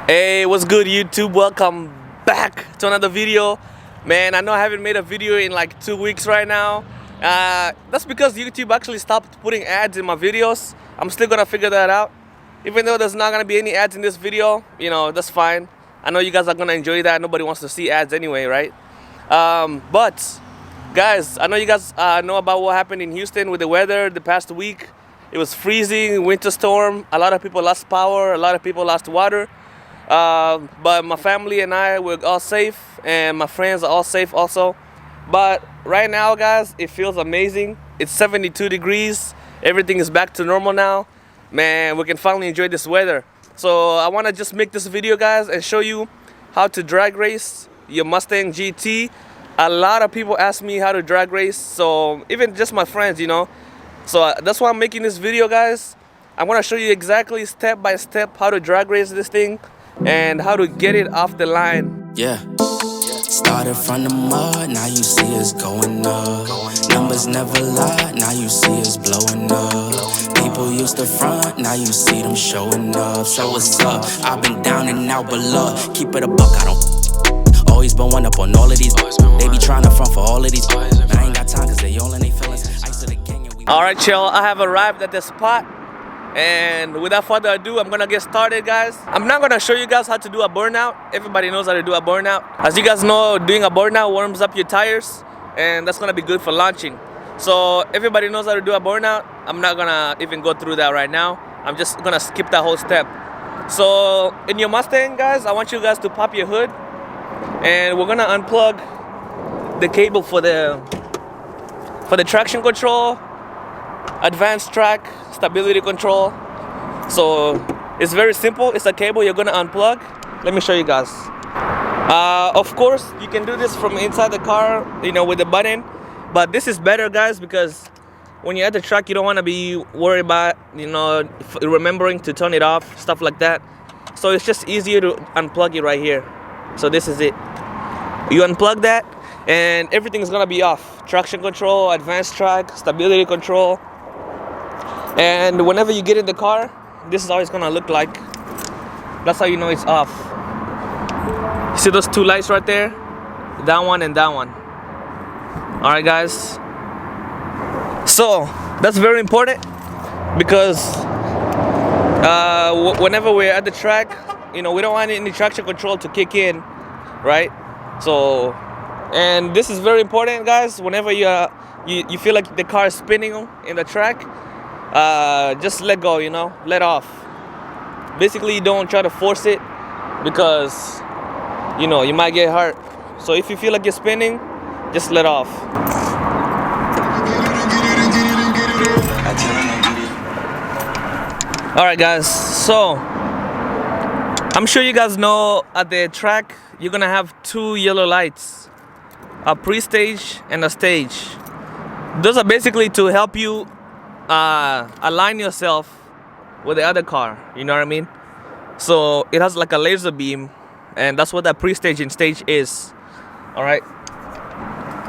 Hey, what's good YouTube? Welcome back to another video. Man, I know I haven't made a video in like 2 weeks right now. That's because YouTube actually stopped putting ads in my videos. I'm still gonna figure that out. Even though there's not gonna be any ads in this video, you know, that's fine. I know you guys are gonna enjoy that. Nobody wants to see ads anyway, right? But guys, I know you guys know about what happened in Houston with the weather the past week. It was freezing, winter storm. A lot of people lost power, a lot of people lost water. But my family and I were all safe, and my friends are all safe also. But right now, guys, it feels amazing. It's 72 degrees. Everything is back to normal now. Man, we can finally enjoy this weather. So I want to just make this video, guys, and show you how to drag race your Mustang GT. A lot of people ask me how to drag race, so even just my friends, you know. So that's why I'm making this video, guys. I want to show you exactly step by step how to drag race this thing and how to get it off the line. Yeah. Started from the mud, now you see us going up. Numbers never lie, now you see us blowing up. People used to front, now you see them showing up. So what's up? I've been down and out below. Keep it a buck, I don't always been one up on all of these. They be trying to front for all of these. I ain't got time cause they all in they feelings. Ice to the king. Alright, y'all, I have arrived at the spot. And without further ado, I'm gonna get started, guys. I'm not gonna show you guys how to do a burnout. Everybody knows how to do a burnout. As you guys know, doing a burnout warms up your tires, and that's gonna be good for launching. So everybody knows how to do a burnout. I'm not gonna even go through that right now. I'm just gonna skip that whole step. So in your Mustang, guys, I want you guys to pop your hood, and we're gonna unplug the cable for the traction control, advanced track, stability control. So it's very simple. It's a cable you're gonna unplug. Let me show you guys. Of course, you can do this from inside the car, you know, with the button. But this is better, guys, because when you're at the track, you don't want to be worried about, you know, remembering to turn it off, stuff like that. So it's just easier to unplug it right here. So this is it. You unplug that, and everything's gonna be off. Traction control, advanced track, stability control. And whenever you get in the car, this is how it's gonna look like. That's how you know it's off. You see those two lights right there? That one and that one. Alright, guys. So that's very important because whenever we're at the track, you know, we don't want any traction control to kick in, right? So, and this is very important, guys. Whenever you feel like the car is spinning in the track, just let go, you know, let off. Basically, don't try to force it because, you know, you might get hurt. So if you feel like you're spinning, just let off. Alright, guys, so I'm sure you guys know at the track you're gonna have two yellow lights, a pre-stage and a stage. Those are basically to help you align yourself with the other car, you know what I mean? So it has like a laser beam, and that's what that pre-stage and stage is. All right,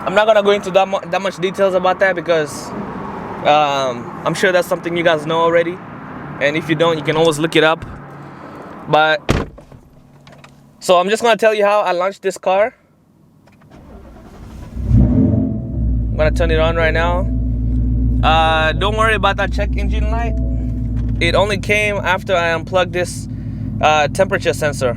I'm not gonna go into that much details about that because I'm sure that's something you guys know already, and if you don't, you can always look it up. But so I'm just gonna tell you how I launched this car. I'm gonna turn it on right now. Don't worry about that check engine light. It only came after I unplugged this temperature sensor.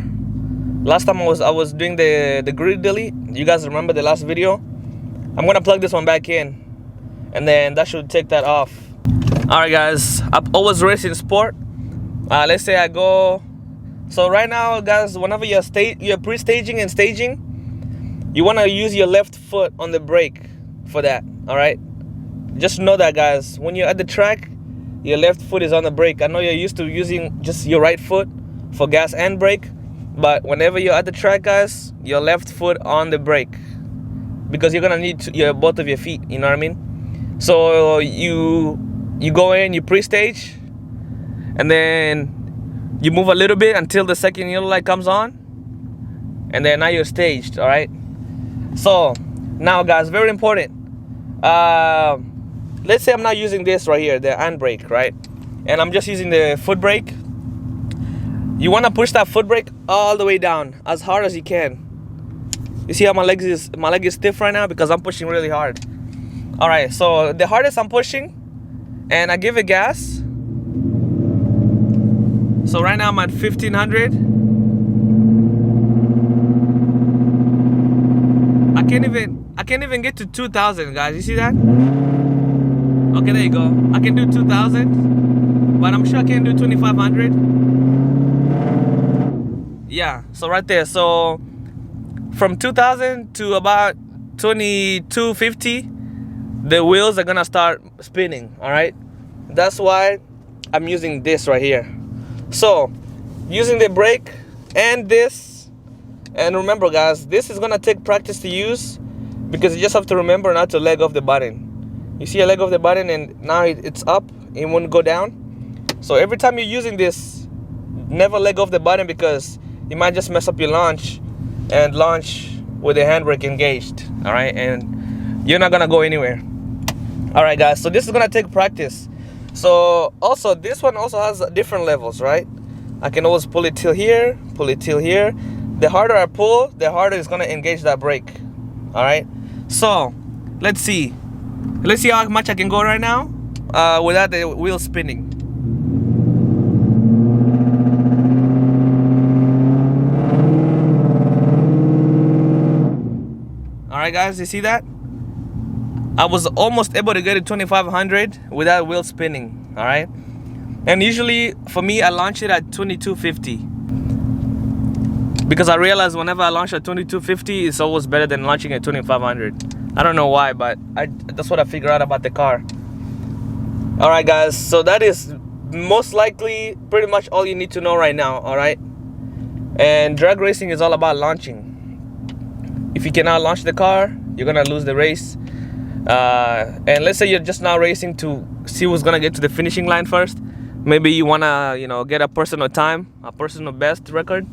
Last time I was doing the grid delete. You guys remember the last video? I'm gonna plug this one back in, and then that should take that off. All right, guys. I've always raced in sport. Let's say I go. So right now, guys, whenever you're pre-staging and staging, you wanna use your left foot on the brake for that. All right. Just know that, guys, when you're at the track, your left foot is on the brake. I know you're used to using just your right foot for gas and brake, but whenever you're at the track, guys, your left foot on the brake, because you're gonna need both of your feet, you know what I mean? So you go in, you pre-stage, and then you move a little bit until the second yellow light comes on, and then now you're staged. All right. So now, guys, very important. Let's say I'm not using this right here, the handbrake, right? And I'm just using the foot brake. you want to push that foot brake all the way down as hard as you can. You see how my leg is stiff right now because I'm pushing really hard. All right, so the hardest I'm pushing, and I give it gas. So right now I'm at 1500. I can't even get to 2000, guys. You see that? Okay, there you go. I can do 2000, but I'm sure I can't do 2500. Yeah, so right there. So from 2000 to about 2250, the wheels are gonna start spinning. All right, that's why I'm using this right here. So using the brake and this, and remember guys, this is gonna take practice to use, because you just have to remember not to leg off the button. You see a leg off the button and now it's up, it won't go down. So every time you're using this, never leg off the button, because you might just mess up your launch and launch with the handbrake engaged. All right, and you're not gonna go anywhere. All right guys, so this is gonna take practice. So also this one also has different levels, right? I can always pull it till here, pull it till here. The harder I pull, the harder it's gonna engage that brake. All right, so let's see how much I can go right now without the wheel spinning. All right guys, you see that? I was almost able to get it 2500 without wheel spinning. All right, and usually for me I launch it at 2250, because I realize whenever I launch at 2250, it's always better than launching at 2500. I don't know why, but that's what I figured out about the car. All right guys, so that is most likely pretty much all you need to know right now. All right, and drag racing is all about launching. If you cannot launch the car, you're gonna lose the race. And let's say you're just now racing to see who's gonna get to the finishing line first. Maybe you wanna, get a personal time, a personal best record,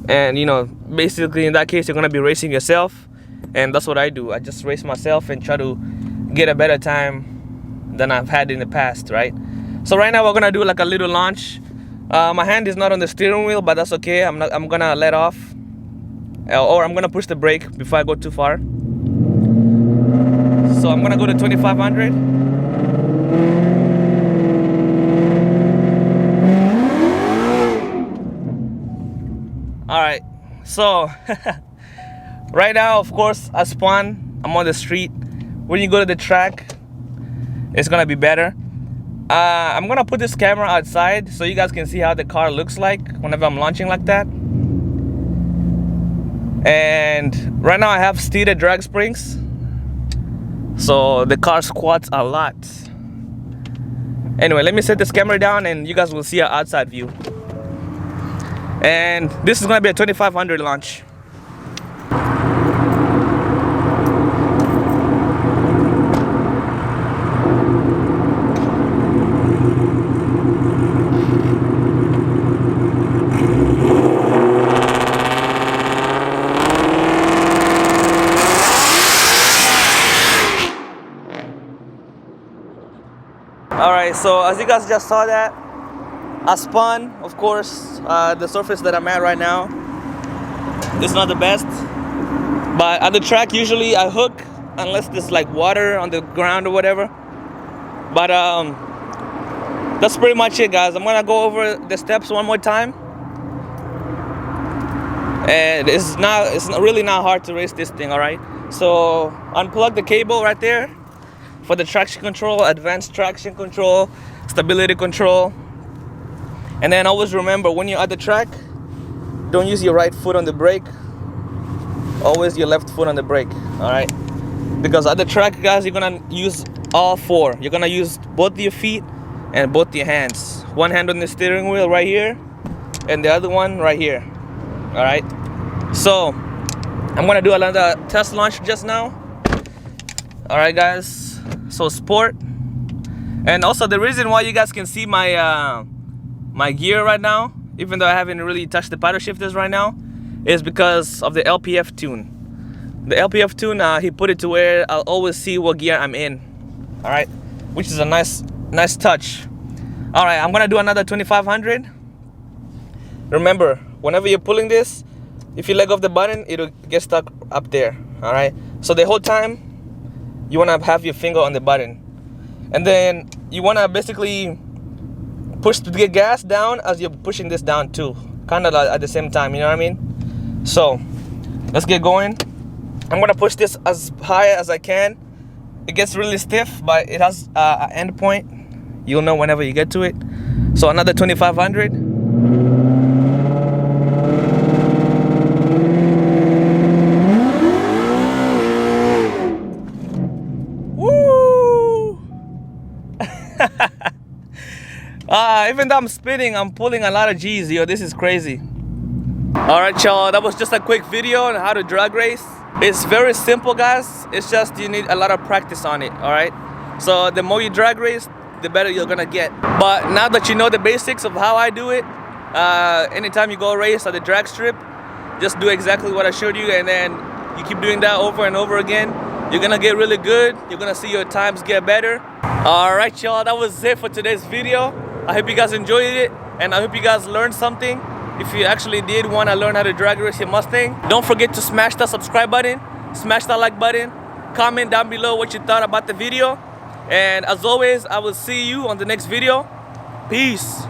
and basically in that case you're gonna be racing yourself. And that's what I do. I just race myself and try to get a better time than I've had in the past, right? So right now we're gonna do like a little launch. My hand is not on the steering wheel, but that's okay. I'm gonna let off, or I'm gonna push the brake before I go too far. So I'm gonna go to 2500. All right, so right now, of course, I spun. I'm on the street. When you go to the track, it's gonna be better. I'm gonna put this camera outside so you guys can see how the car looks like whenever I'm launching like that. And right now I have steered drag springs, so the car squats a lot. Anyway, let me set this camera down and you guys will see an outside view. And this is gonna be a 2500 launch. Alright, so as you guys just saw that, I spun, of course. The surface that I'm at right now is not the best. But at the track, usually I hook unless there's like water on the ground or whatever. But that's pretty much it, guys. I'm gonna go over the steps one more time. And it's really not hard to race this thing, alright? So unplug the cable right there for the traction control, advanced traction control, stability control. And then always remember, when you're at the track, don't use your right foot on the brake. Always your left foot on the brake, all right? Because at the track, guys, you're gonna use all four. You're gonna use both your feet and both your hands. One hand on the steering wheel right here, and the other one right here, all right? So I'm gonna do another test launch just now. All right, guys. So sport, and also the reason why you guys can see my my gear right now, even though I haven't really touched the paddle shifters right now, is because of the LPF tune. The LPF tune, he put it to where I'll always see what gear I'm in. All right, which is a nice touch. All right, I'm gonna do another 2500, remember, whenever you're pulling this, if you let go of the button, it'll get stuck up there. All right. So the whole time, you wanna have your finger on the button, and then you wanna basically push the gas down as you're pushing this down too, kind of at the same time. You know what I mean? So let's get going. I'm gonna push this as high as I can. It gets really stiff, but it has an end point. You'll know whenever you get to it. So another 2500. Woo! Even though I'm spinning, I'm pulling a lot of G's, yo. This is crazy. All right, y'all. That was just a quick video on how to drag race. It's very simple, guys. It's just you need a lot of practice on it. All right. So the more you drag race, the better you're gonna get. But now that you know the basics of how I do it, anytime you go race at the drag strip, just do exactly what I showed you, and then you keep doing that over and over again. You're gonna get really good. You're gonna see your times get better. All right, y'all. That was it for today's video. I hope you guys enjoyed it, and I hope you guys learned something. If you actually did want to learn how to drag race your Mustang, don't forget to smash that subscribe button, smash that like button, comment down below what you thought about the video. And as always, I will see you on the next video. Peace.